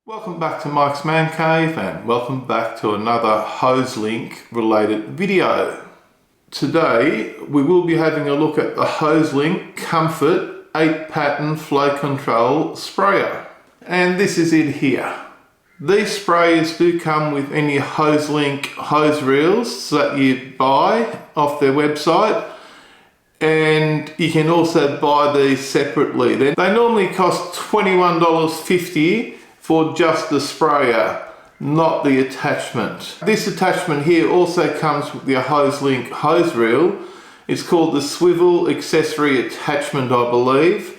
Welcome back to Mike's Man Cave and welcome back to another Hoselink related video. Today we will be having a look at the Hoselink Comfort 8 pattern flow control sprayer. And this is it here. These sprayers do come with any Hoselink hose reels that you buy off their website. And you can also buy these separately. They normally cost $21.50 for just the sprayer, not the attachment. This attachment here also comes with the Hoselink hose reel. It's called the swivel accessory attachment, I believe.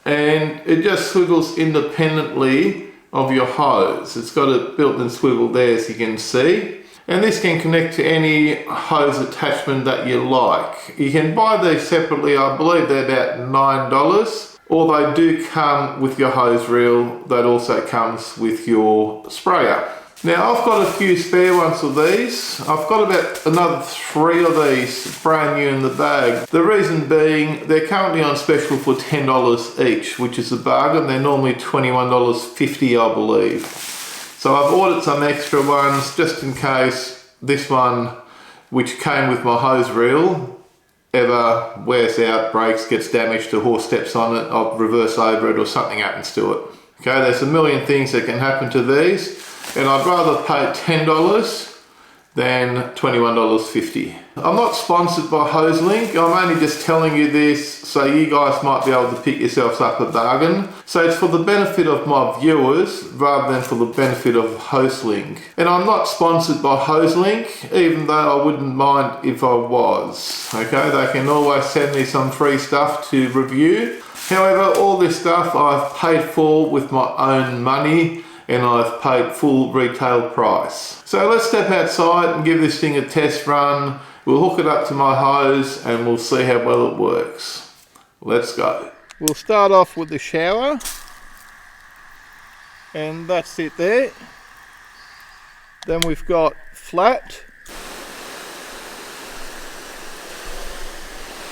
And it just swivels independently of your hose. It's got a built-in swivel there, as you can see. And this can connect to any hose attachment that you like. You can buy these separately. I believe they're about $9. Or they do come with your hose reel that also comes with your sprayer. Now I've got a few spare ones of these. I've got about another 3 of these brand new in the bag. The reason being they're currently on special for $10 each, which is a bargain. They're normally $21.50, I believe. So I've ordered some extra ones just in case this one, which came with my hose reel, ever wears out, breaks, gets damaged, a horse steps on it, I'll reverse over it or something happens to it. Okay, there's a million things that can happen to these, and I'd rather pay $10 than $21.50. I'm not sponsored by Hoselink. I'm only just telling you this so you guys might be able to pick yourselves up a bargain. So it's for the benefit of my viewers rather than for the benefit of Hoselink. And I'm not sponsored by Hoselink, even though I wouldn't mind if I was. Okay, they can always send me some free stuff to review. However, all this stuff I've paid for with my own money, and I've paid full retail price. So let's step outside and give this thing a test run. We'll hook it up to my hose and we'll see how well it works. Let's go. We'll start off with the shower. And that's it there. Then we've got flat.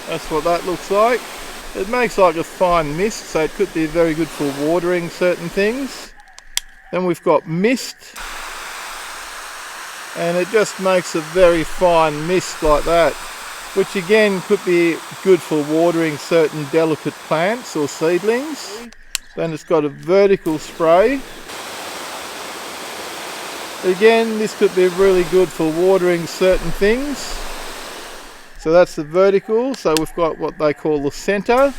That's what that looks like. It makes like a fine mist, so it could be very good for watering certain things. Then we've got mist, and it just makes a very fine mist like that, which again could be good for watering certain delicate plants or seedlings. Then it's got a vertical spray. Again, this could be really good for watering certain things. So that's the vertical. So we've got what they call the center.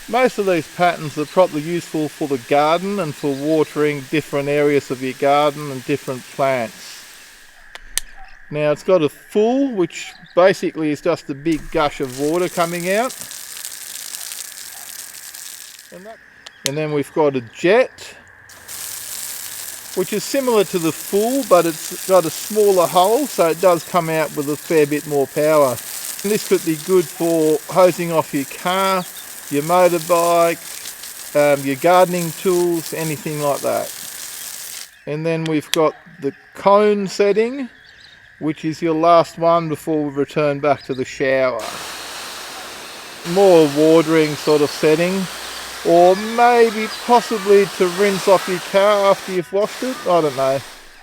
Most of these patterns are probably useful for the garden and for watering different areas of your garden and different plants. Now it's got a full, which basically is just a big gush of water coming out. And then we've got a jet, which is similar to the full, but it's got a smaller hole, so it does come out with a fair bit more power. And this could be good for hosing off your car, your motorbike, your gardening tools, anything like that. And then we've got the cone setting, which is your last one before we return back to the shower. More watering sort of setting, or maybe possibly to rinse off your car after you've washed it, I don't know.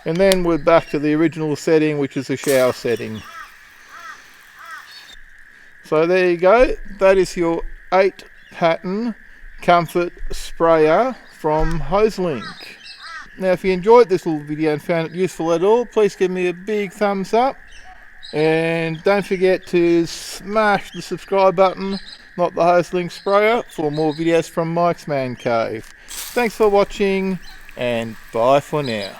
And then we're back to the original setting, which is the shower setting. So there you go, that is your 8 pattern comfort sprayer from Hoselink. Now if you enjoyed this little video and found it useful at all, please give me a big thumbs up, and don't forget to smash the subscribe button, not the Hoselink sprayer, for more videos from Mike's Man Cave. Thanks for watching and bye for now.